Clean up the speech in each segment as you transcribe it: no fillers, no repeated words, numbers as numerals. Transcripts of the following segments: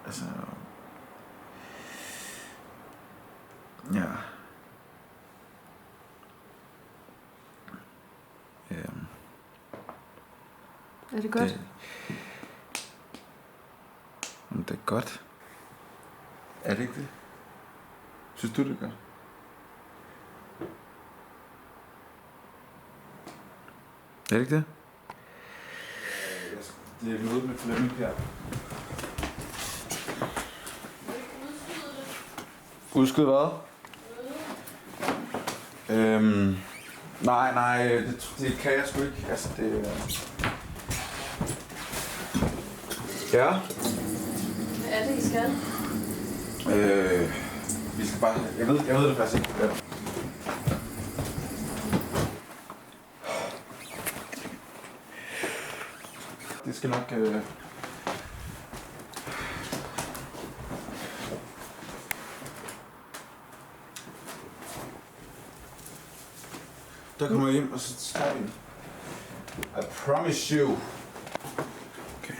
Altså... Ja. Er det godt? Det er godt. Er det ikke det? Synes du, det er godt? Er det ikke det? Det er mødet med Flemming her. Udskyde hvad? Nej, det kan jeg sgu ikke. Altså, det... Ja? Hvad er det, I skal? Vi skal bare... Jeg ved det faktisk ikke. Ja. Det skal nok... Der kommer jeg hjem, og så tager vi den. I promise you. Okay.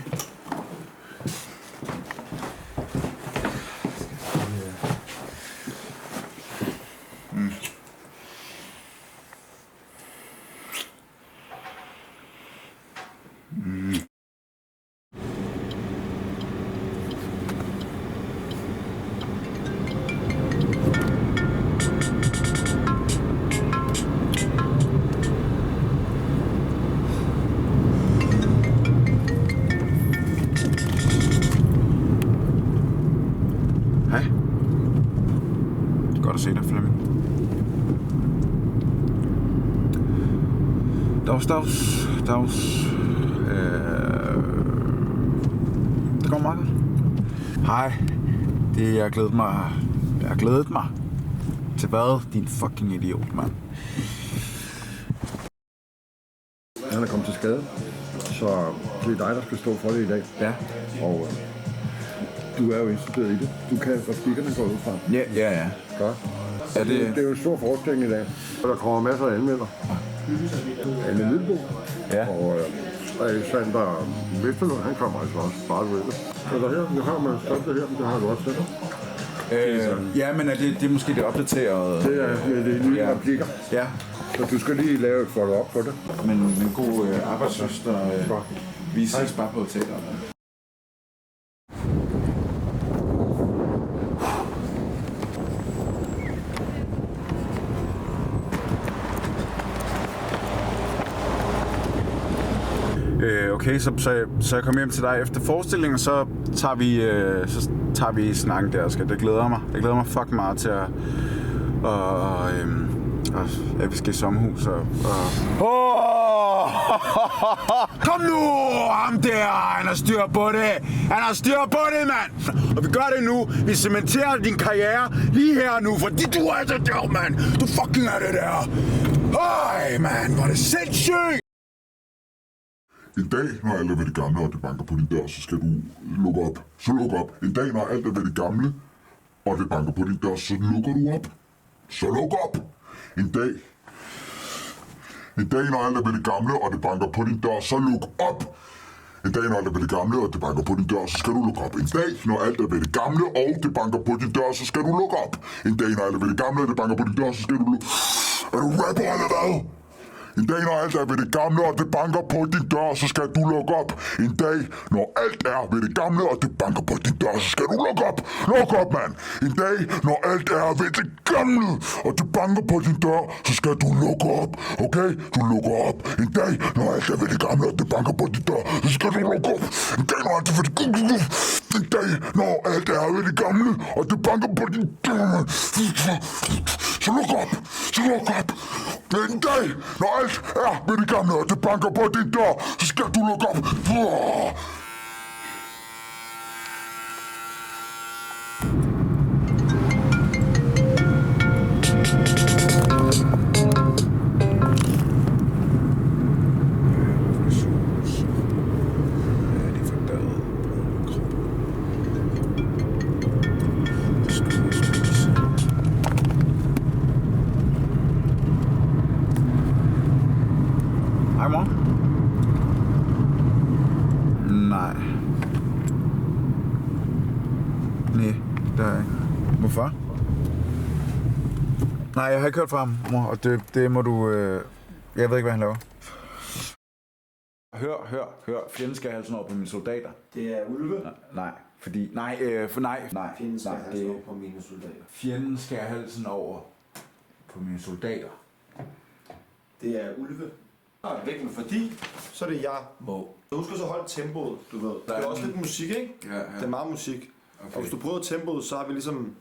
Dags. Det går meget godt. Hej. Jeg har glædet mig. Til hvad? Din fucking idiot, mand. Han er kommet til skade, så det er dig, der skal stå for det i dag. Ja. Og du er jo instrueret i det. Du kan replikkerne gå ud fra. Ja. Godt. Det er jo en stor forestilling i dag. Der kommer masser af anmelder. Anne Lydbo. Ja. Og Alexander Vesterlund, han kommer altså også bare ved det. Så der her, nu har man skrevet det her, men det har du også selv. Ja, men det er måske det opdaterede... Det er med de nye replikker. Ja. Så du skal lige lave et follow-up på det. Men en god arbejdssøster, vi ses bare på hotellet. Okay, så jeg kommer hjem til dig efter forestillingen, så tager vi snakken der, Oscar. Det glæder mig. Jeg glæder mig fucking meget til at vi skal i sommerhus og... Kom nu! Ham der! Han har styr på det! Mand! Og vi gør det nu. Vi cementerer din karriere lige her nu, fordi du er det der, mand! Du fucking er det der! Øj, mand! Hvor er det sindssygt! En dag, når alt er ved det gamle, og det banker på din dør, så skal du lukke op. Så luk op. En dag, når alt er ved det gamle, og det banker på din dør, så lukker du op. Så luk op. En dag, når alt er ved det gamle, og det banker på din dør, så luk op. En dag, når alt er ved det gamle, og det banker på din dør, så skal du lukke op. En dag, når alt er ved det gamle, og det banker på din dør, så skal du lukke op. En dag, når alt er ved det gamle, og det banker på din dør, så skal du lukke op. Er du rapper eller hvad? En dag, når alt er ved det gamle, og det banker på din dør, så skal du lukke op. En dag, når alt er ved det gamle, og det banker på din dør, så skal du lukke op. Luk op, mand. En dag, når alt er ved det gamle, og det banker på din dør, så skal du lukke op. Okay? Du lukker op. En dag, når alt er ved det gamle, og det banker på din dør, så skal du lukke op. En dag, når alt er ved det gamle, en dag, når alt er ved det gamle, og det banker på din dør, så luk op. Så luk op. En dag, når alt er ved det gamle, og det banker på din dør, så skal du lukke op. Nej, det har jeg ikke. Hvorfor? Nej, jeg har ikke hørt fra ham, mor, og det må du... Jeg ved ikke, hvad han laver. Hør. Fjenden skal halsen over på mine soldater. Det er ulve. Nej. Fjenden skal halsen over på mine soldater. Fjenden skal halsen over på mine soldater. Det er ulve. Væk med fordi, så er det jeg må. Du husker så holde tempoet, du ved. Det er også lidt musik, ikke? Ja. Det er meget musik. Okay. Og hvis du prøver tempoet, så har vi ligesom...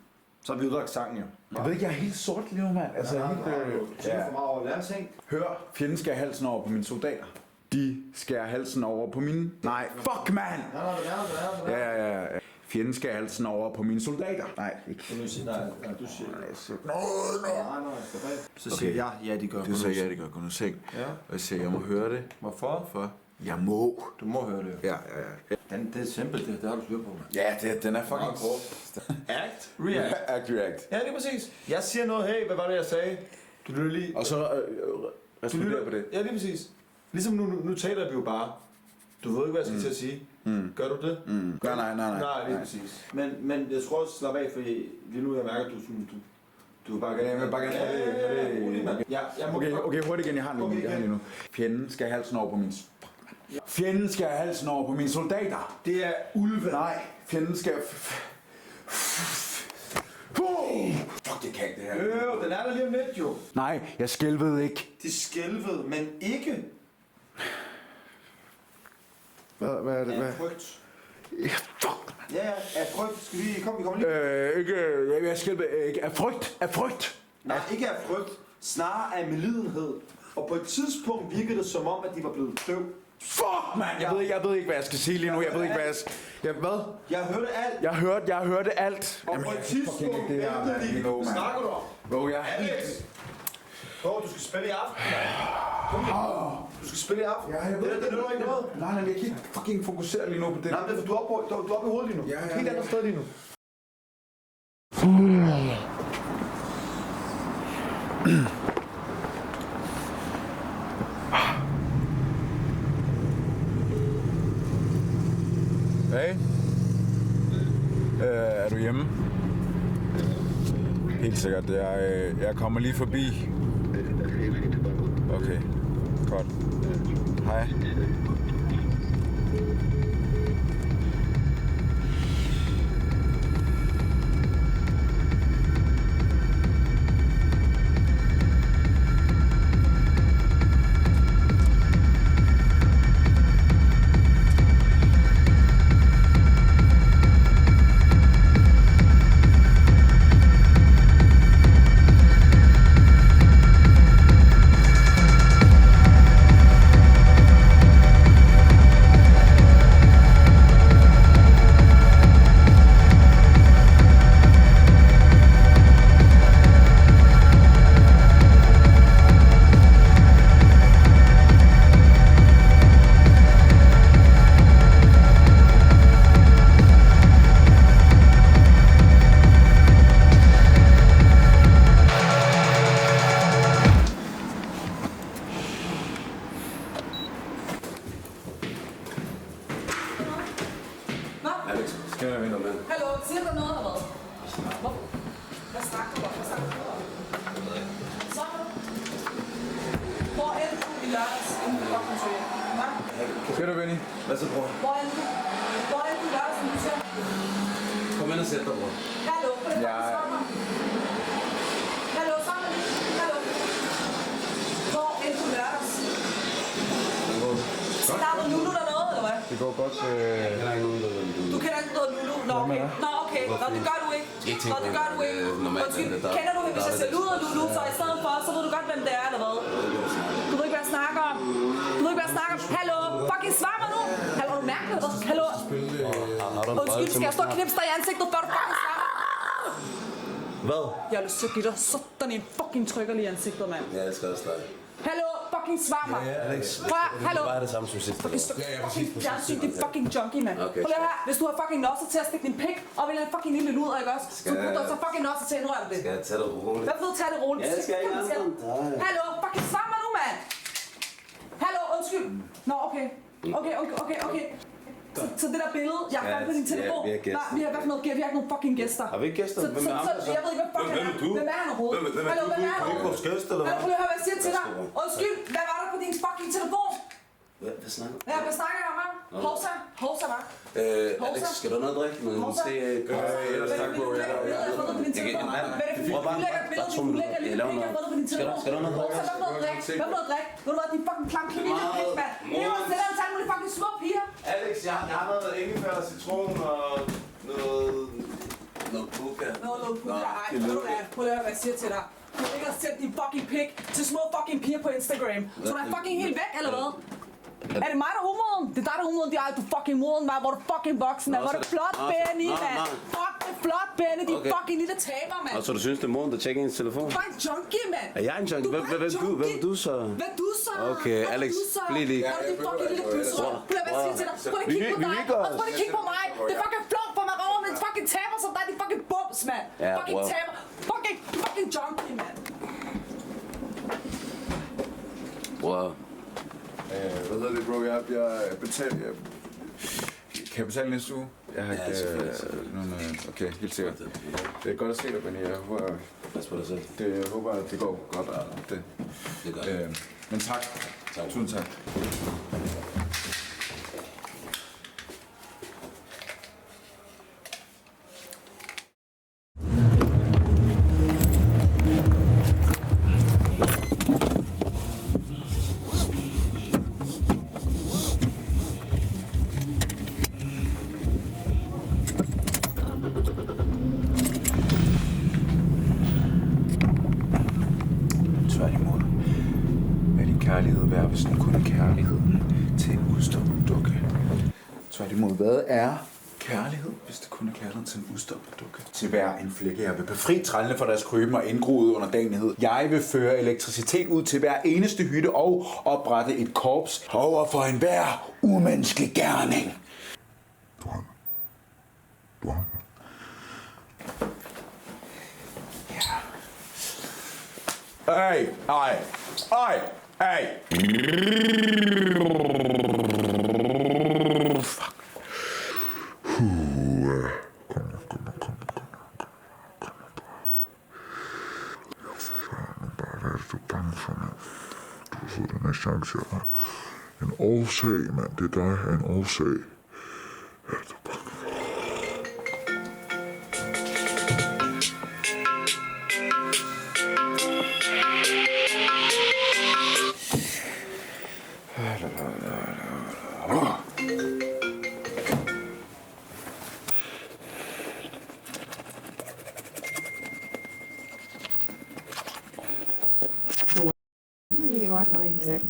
Så har vi udlagt sangen, jo. Jeg ved ikke, jeg er helt sort lige nu, mand. Altså, Du tænker for meget over læreting. Hør, fjenden skal halsen over på mine soldater. De skærer halsen over på mine... Nej, fuck, man! Ja. Fjenden skal halsen over på mine soldater. Nej, ikke. Nej, du siger... Nej. Så siger jeg, ja, de gør. Du sagde, ja, det gør. Gå nu seng. Ja. Og jeg siger, jeg må høre det. Hvorfor? Jeg må. Du må høre det. Ja. Det er simpelt, det har du styr på, mand. Ja, den er fucking kort. Act, react. Ja, det er præcis. Jeg siger noget, hey, hvad var det, jeg sagde? Du lytter lige... Og så responderer på det. Ja, lige præcis. Ligesom nu taler vi jo bare. Du ved ikke, hvad jeg skal til at sige. Gør du det? Nej. Nej, lige præcis. Men jeg tror også, slap af, fordi lige nu jeg mærker, at du er bare gerne... Jeg vil bare gerne have det. Okay, hurtigt igen, jeg har den lige nu. Fjenden skal halsen over på min... Fjenden skal halsen over på mine soldater. Det er ulve. Nej, fjenden skal... Fuck, det kan ikke, det her. Den er der lige om lidt, jo. Nej, jeg skælvede ikke. Det skælvede, men ikke Hvad er det? af frygt. Fuck. Ja, af frygt. Skal vi komme lige? Jeg skælvede ikke. Af frygt. Nej, ikke af frygt. Snarere af medlidenhed. Og på et tidspunkt virkede det som om, at de var blevet døv. Fuck, mand! Jeg ved ikke, hvad jeg skal sige lige nu. Jeg ved ikke, hvad jeg skal... Hvad? Jeg hørte alt. Jeg hørte alt. Og på et tidspunkt ventede de. Hvad snakker du om? Bro, Alex! Bro, du skal spille i aften, mand. Du skal spille i aften. Det nytter ikke noget. Nej, jeg kan ikke fucking fokusere lige nu på det. Nej, men det er for, du er oppe i hovedet lige nu. Ja. Helt andet sted lige nu. Hey? Er du hjemme? Helt sikkert. Jeg kommer lige forbi. Okay. Godt. Hej. Hallo, siger der noget eller hvad? Hvad snakker du om? Snakker du? Hvor endte du i lørdags inden du kom på søge? Hvad skal du, Benny? Hvad så, bror? Hvor endte du i lørdags inden du søge? Kom ind og sæt dig, bror. Hallo, på det Ja. Hallo, sammen lige. Hallo. Hvor endte du lørdags? Snakker Lulu der noget, eller hvad? Det går godt. Du kender ikke noget Lulu? Nå, okay. Nå, okay. Nå, det gør du ikke. Nå, det gør du ikke. Undskyld. Kender du, hvis jeg ser luder Lulu, så i stedet for, så ved du godt, hvem det er, eller hvad? Du ved ikke, hvad jeg snakker om. Hallo, fucking svar mig nu. Hallo, er du mærkelig? Hallo. Undskyld, skal jeg stå og knipse dig i ansigtet, før du fucking svarer? Hvad? Jeg har lyst til at give dig sådan en fucking trykker lige i ansigtet, mand. Ja, det skal også dig. Hallo, fucking svar mig. Alex, Hallo. det er bare det samme som sidst. Fucking fjernsyn, din fucking junkie, mand. Okay. Prøv lige at høre, hvis du har fucking nosset til at stikke din pik op i en fucking lille luder, ikke også? Så kunne du så fucking nosset til at indrøre det. Skal jeg tage det roligt? Hvad ved tage det roligt? Ja, det skal jeg ikke. Hallo, fucking svar mig nu, mand. Hallo, undskyld. Nå, okay. Så det der billede, jeg har på din telefon. vi har gæster. Nej, vi har ikke nogen fucking gæster. Har vi ikke gæster? Så, jeg ved ikke, hvad fuck han er. Hvem er han overhovedet? Hallo, hvem er han overhovedet? Hallo, prøv lige at høre, hvad jeg siger til dig. Undskyld, hvad var der på din fucking telefon? Hvad snakker du? Ja, hvad snakker jeg om, hva'? Hovsa, hva'? Alex, skal du have noget at drikke? Hovsa. Du lægger et billede, jeg har fundet på din telefon. Skal du have noget at drikke? Hvad for noget drik? Ved du hvad, din fucking klam lille pik, mand. Det var sådan, at tage nogle fucking små piger. Alex, jeg har noget ingefær og citron og noget... Noget puka. Noget puka. Ej, prøv lige at høre, hvad jeg siger til dig. Du ikke har sendt din fucking pik til små fucking piger på Instagram. Så der er fucking helt væk, eller hvad? Er det mig, der er umoden? Det er dig, der er umoden. Du fucking moden, mand. Hvor er du fucking voksen, mand. Hvor er det flot, Benny, mand. Fuck, det er flot, Benny. De fucking lille taber, mand. Og så du synes, det er moden, der tjekker ens telefon? Du er en junkie, mand. Er jeg en junkie? Hvem er du så? Hvad er du så? Okay, Alex, bliv lige. Hvad er det, din fucking lille bøsserøv? Prøv at sige til dig. Prøv at kigge på dig. Og prøv at kigge på mig. Det er fucking flot for mig over med en fucking taber som dig. De fucking bums, mand. Fucking taber. Fucking junkie, mand. Wow. Hvad hedder det, bro? Jeg betaler... Kan jeg betale næste uge? Jeg har ikke... Okay, helt sikkert. Det er godt at se dig, Benny. Jeg håber... Pas på dig selv. Jeg håber, at det går godt. Det gør det. Men tak. Tusind tak. Tværtimod. Hvad er din kærlighed værd, hvis den kun er kærligheden til en udstoppet dukke? Tværtimod, hvad er kærlighed, hvis det kun er kærligheden til en udstoppet dukke? Til hver en flække. Jeg vil befri trællene fra deres krøben og indgroede underdanighed. Jeg vil føre elektricitet ud til hver eneste hytte og oprette et korps over for enhver umenneskelig gerning. Du har Hey! Fuck. Hvad er det, du er bange for, mand? Du har fået den her chance, og en årsag, mand. Det er dig, en årsag. Hvad er det, du er bange for?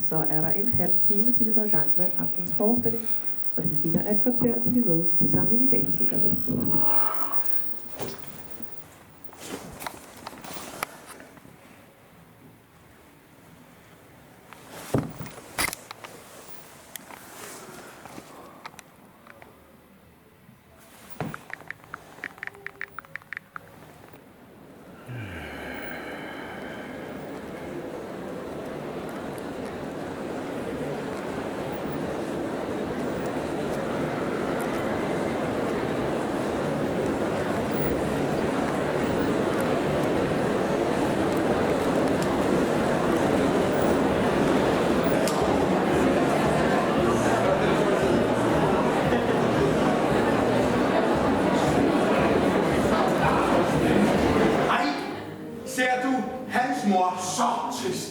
Så er der en halv time til vi går i gang med aftens forestilling, og det vil sige, at der er et kvarter til vi mødes til samling i dagens udgave.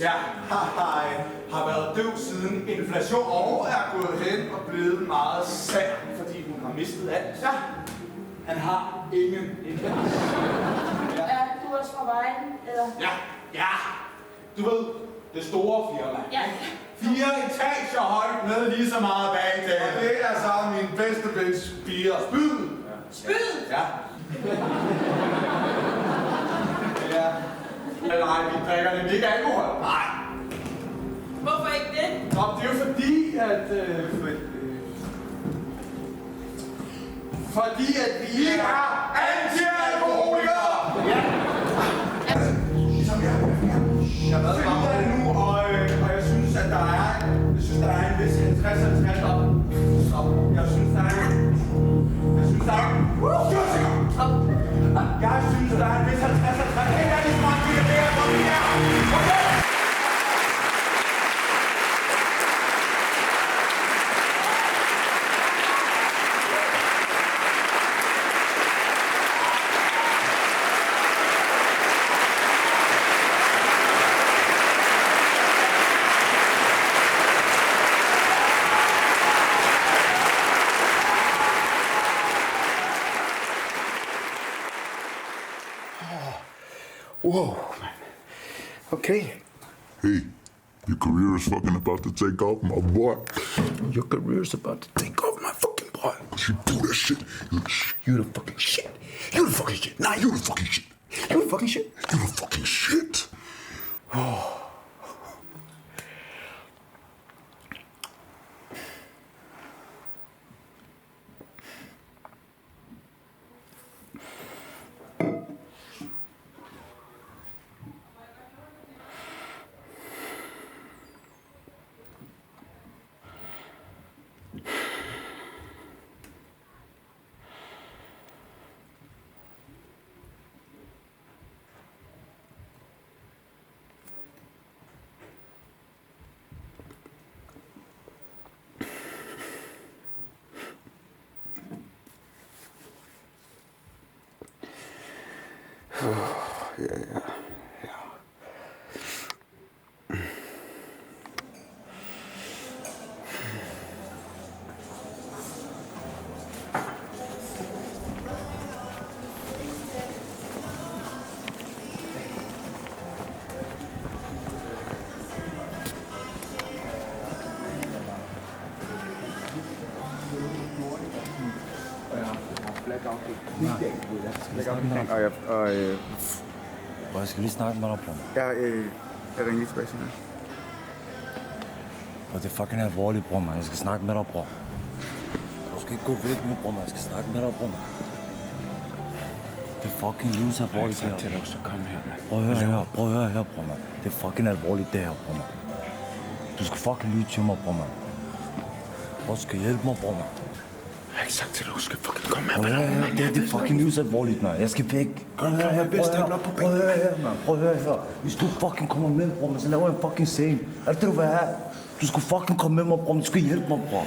Ja, har været døv siden inflation og er gået hen og blevet meget sær, fordi hun har mistet alt. Ja, han har ingen indlæg. Ja, du er også fra vejen, eller? Ja, du ved, det store firma. Ja. 4 etager højt med lige så meget bag det. Og det er så min bedste vens bier. Spyd! Spyd? Ja. Ja. Nej, vi drikker nemlig ikke alkohol. Nej. Hvorfor ikke det? Nå, det er jo fordi, at... fordi at vi ikke er anti-alkoholikere! Ja. Ligesom jeg har været meget nu, og jeg synes, at der er en vis 50-50 op. Så jeg synes, der er Wow, man. Okay. Hey, your career is fucking about to take off, my boy. Your career is about to take off, my fucking boy. You do that shit. You the fucking shit. You the fucking shit. Nah, you the fucking shit. You the fucking shit. You the fucking shit. Oh. Ja. Jeg skal lige snakke med dig, bror. Jeg ringer lige tilbage senere. Og det er fucking alvorligt, bror, man. Jeg skal snakke med dig, bror. Du skal ikke gå væk nu, bror, man. Jeg skal snakke med dig, bror, man. Det er fucking livs alvorligt, det her. til dig, så kom her. Prøv at høre her, bror, man. Det er fucking alvorligt, det her, bror, man. Du skal fucking lytte til mig, bror, man. Du skal hjælpe mig, bror, man. Jeg har ikke sagt til dig, du skal fucking komme her. Det er fucking livsalvorligt, man. Jeg skal væk. Prøv at høre her, man. Prøv at høre her. Hvis du fucking kommer med, bror, man, så laver jeg en fucking scene. Er det det, du vil have? Du skulle fucking komme med mig, bror. Du skal hjælpe mig, bror.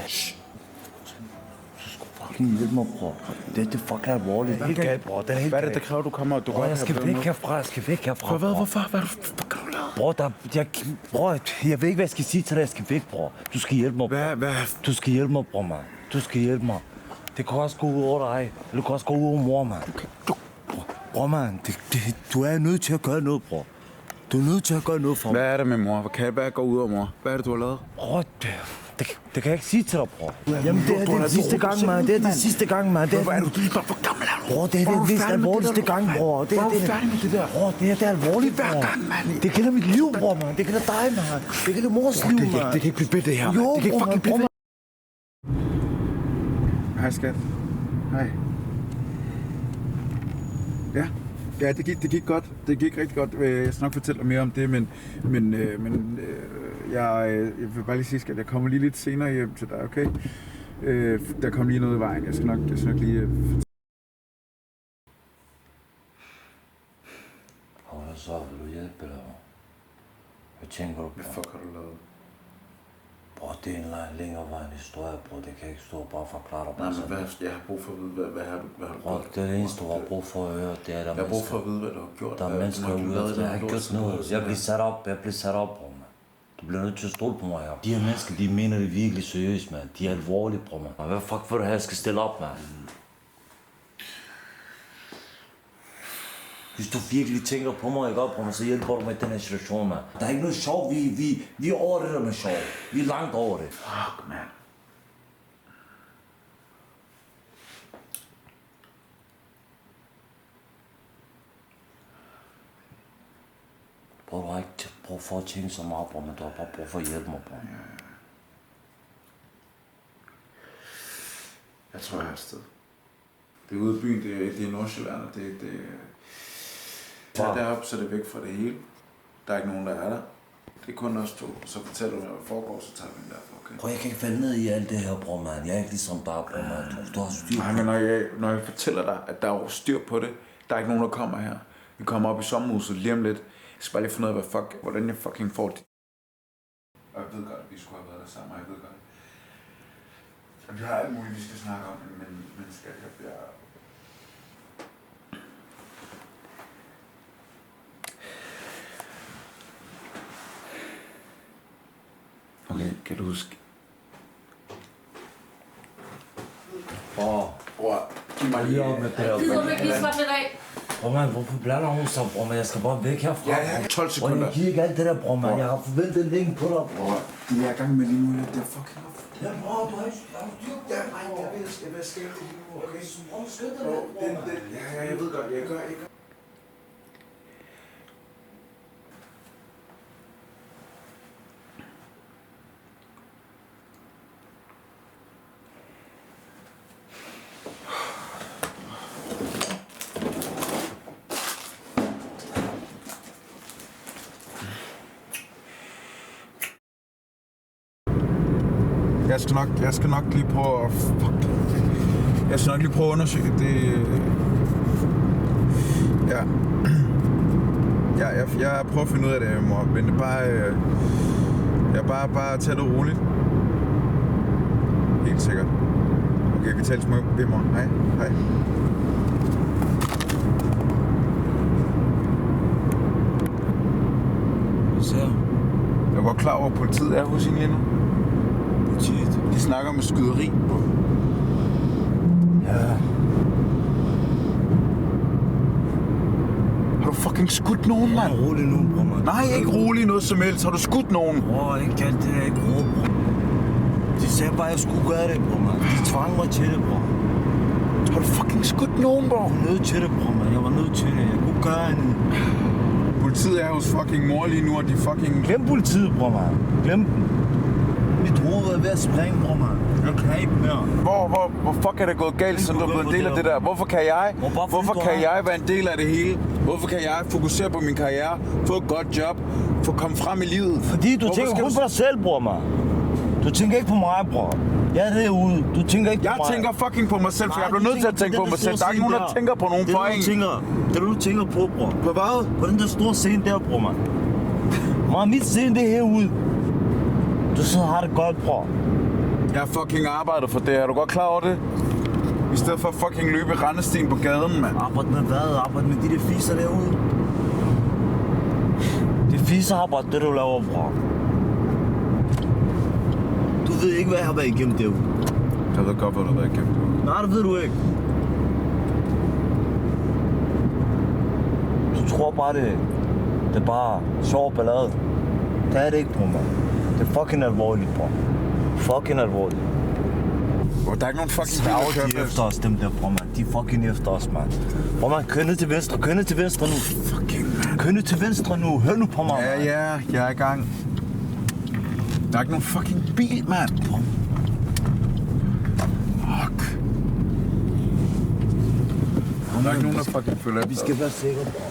Du skulle fucking hjælpe mig, bror. Det er fucking alvorligt. Det er helt galt, bror. Det er helt Hvad er det, der kræver, du kommer? Du jeg skal væk herfra. Jeg skal væk herfra, hvad? Hvorfor? Hvad kan du lave? Bror, jeg ved ikke, hvad jeg skal sige til dig. Jeg skal væk, bror. Du skal hjælpe mig, bror. Hvad? Du skal hjælpe mig, bror, man. Du skal hjælpe mig. Det kan også gå ud over dig. Eller det kan også gå ud over mor, mand. Bror, man, du er nødt til at gøre noget, bror. Du er nødt til at gøre noget for mig. Hvad er det med mor? Hvad går ud over mor? Hvad er det, du har lavet? Bror, det kan jeg ikke sige til dig, bror. Jamen, det er den sidste gang, man. Det er den sidste gang, man. Hvad er du? Du er bare for gammel, er du? Bror, det er den vist alvorligste gang, bror. Hvor er du færdig med det der? Bror, det er alvorligt, bror. Hver gang, mand. Det gælder mit liv, bror, man. Det gælder dig, man. Det gælder mors liv, man. Det kan ikke blive bedre, det her. Jo, det kan ikke fucking blive bror, Hej, skat. Hej. Ja, det gik godt. Det gik rigtig godt. Jeg skal nok fortælle dig mere om det, men jeg vil bare lige sige, at jeg kommer lige lidt senere hjem til dig, okay? Der kom lige noget i vejen. Jeg skal nok lige... Og så vil du hjælpe, eller hvad tænker du på? Hvad fuck har du lavet? Bror, det er en længerevarende historie, bror. Det kan jeg ikke stå og bare forklare dig. Nej, men jeg har brug for at vide, hvad har du bror, det er det eneste, du har brug for at høre, det er, der jeg har brug for at vide, hvad du har gjort. Der er mennesker ude, jeg har ikke gjort noget. Jeg bliver sat op, bror, man. Du bliver nødt til at stole på mig her. De her mennesker, de mener det virkelig seriøst, man. De er alvorlige, bror, man. Hvad fuck vil du have, jeg skal stille op, man? Hvis du virkelig tænker på mig, ikke op, bror, så hjælper du mig i den her situation, man. Der er ikke noget sjov, vi er over det der med sjov. Vi er langt over det. Fuck, man. Bror, du har ikke brug for at tænke så meget, bror, men du har bare brug for at hjælpe mig, bror. Ja. Jeg tror, jeg er afsted. Det er ude i byen, det er Nordsjælland, og det tager derop, så det er væk fra det hele. Der er ikke nogen, der er der. Det er kun os to. Så fortæller du mig, hvad foregår, så tager vi den derfra, okay? Prøv, jeg kan ikke falde ned i alt det her, bror, man. Jeg er ikke ligesom dig, bror, man. Du har styr på det. Nej, men når jeg fortæller dig, at der er styr på det, der er ikke nogen, der kommer her. Vi kommer op i sommerhuset lige om lidt. Jeg skal bare lige finde ud af, hvordan jeg fucking får det. Og jeg ved godt, at vi skulle have været der sammen, og jeg ved godt. Vi har alt muligt, vi skal snakke om, men skal jeg bliver... Okay, kan du huske? Bror, giv mig lige... med det her. Gider du ikke lige slappe lidt af? Bror man, hvorfor blander hun så, bror man? Jeg skal bare væk herfra. Ja, 12 sekunder. Og jeg giver ikke alt det der, bror man. Jeg har forventet længe på dig, bror. Det er i gang med lige nu, det er fucking op. Ja, bror, du har ikke styr på Ja, nej, jeg ved, hvad skal jeg lige nu, okay? Bror, skynd dig lidt, bror. Ja, jeg ved godt, jeg gør. Jeg skal nok lige prøve at... Fuck. Jeg skal nok lige prøve at undersøge det... Ja. Jeg prøver at finde ud af det, mor. Men det er bare... Jeg bare tage det roligt. Helt sikkert. Okay, vi tales med mor. Hej. Så. Jeg er godt klar over, at politiet er hos hende lige nu. Politiet? De snakker om skyderi. Ja. Har du fucking skudt nogen, mand? Jeg er rolig nu, bror, man. Nej, ikke rolig noget som helst. Har du skudt nogen? Bror, ikke alt det der, ikke råb, bror. De sagde bare, at jeg skulle gøre det, bror, man. De tvang mig til det, bror. Har du fucking skudt nogen, bror? Jeg var nødt til det, bror, man. Jeg var nødt til det. Jeg kunne gøre en... Politiet er hos fucking mor lige nu, og de fucking... Glem politiet, bror, man. Glem den. Mit hoved er ved at springe, bror, man. Jeg kan ikke mere. Hvor fuck er det gået galt, så du er blevet en del af det der? Hvorfor kan jeg være en del af det hele? Hvorfor kan jeg fokusere på min karriere, få et godt job, få komme frem i livet? Fordi du tænker kun på dig selv, bror, man. Du tænker ikke på mig, bror. Jeg er derude. Du tænker ikke på mig. Jeg tænker fucking på mig selv, for jeg bliver nødt til at tænke på mig selv. Der er ikke nogen, der tænker på nogen for en. Det er du tænker på, bror. På hvad? På den der store scene der, bror, man. Man, mit scene, det er herude. Du sidder og har det godt, bror. Jeg har fucking arbejdet for det. Er du godt klar over det? I stedet for at fucking løbe rendesten på gaden, mand. Arbejde med hvad? Arbejde med de der fiser derude. Det er fiserarbejde, det du laver, bror. Du ved ikke, hvad jeg har været igennem derude. Jeg ved godt, hvad du har været igennem derude. Nej, det ved du ikke. Du tror bare, det er bare sjov ballade. Det er det ikke, bror, man. Det er fucking alvorligt, bror. Fucking alvorligt. Bro, der er ikke nogen fucking bil, der kører efter os, dem der, bror, man. De er fucking efter os, man. Bror, man, kør ned til venstre. Kør ned til venstre nu. Fucking, man. Kør ned til venstre nu. Hør nu på mig, man. Ja, jeg er i gang. Der er ikke nogen fucking bil, mand. Fuck. Der er ikke nogen, der fucking følger efter. Vi skal være sikre, bror.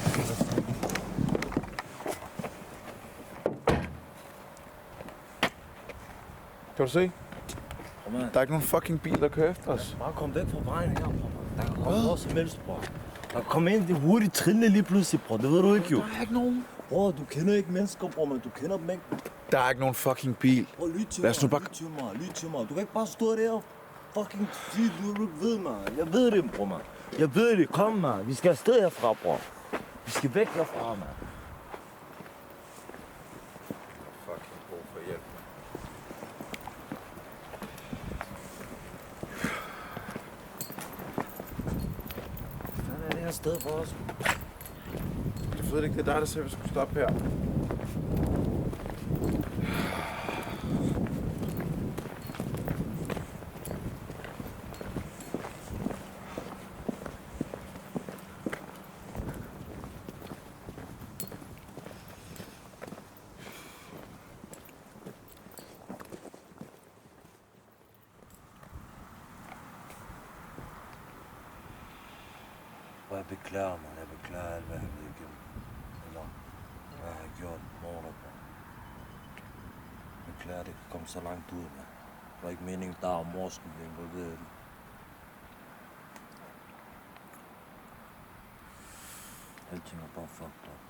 Kan du se? Der er ikke nogen fucking bil, der kører efter os. Bare kom væk fra vejen her, bror. Der kan komme noget som helst, bror. Der kan komme ind, det er hurtigt trillende lige pludselig, bror. Det ved du ikke, jo. Der er ikke nogen. Bror, du kender ikke mennesker, bror, men du kender dem ikke. Der er ikke nogen fucking bil. Bror, lyt til mig. Du kan ikke bare stå der og fucking sige, du ikke ved, man. Jeg ved det, bror, man. Jeg ved det. Kom, man. Vi skal afsted herfra, bror. Vi skal væk herfra, man. Fucking brug for hjælp, man. Hvad er det her sted for os? Jeg ved ikke, det er dig, der sagde, at vi skulle stoppe her. Jeg beklager, man. Jeg beklager alt, hvad jeg har været igennem. Eller hvad jeg har gjort morgen. Jeg beklager, det kom så langt ud, man. Det var ikke meningen, der og mor skulle blive involveret i det. Alting er bare fucked up.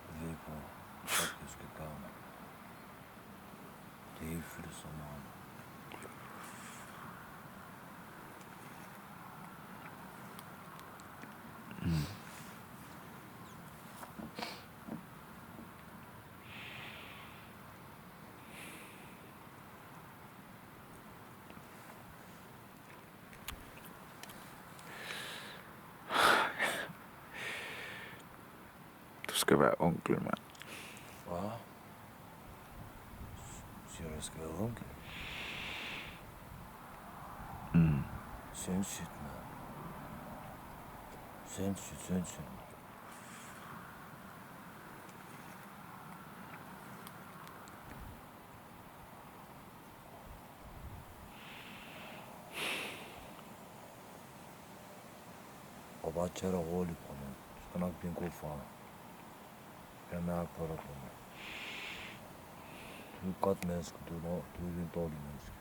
Jeg ved ikke, hvad jeg skal gøre, man. Det er helt fyldt så meget. skal være onkel, mand. Hvad? Siger du, jeg skal være onkel? Sindssygt, mand. Sindssygt. Og bare tage dig roligt, bror, man. Du skal nok blive en god far. Jeg mærker på dig, bror, man. Du er et godt menneske, du er ikke en dårlig menneske.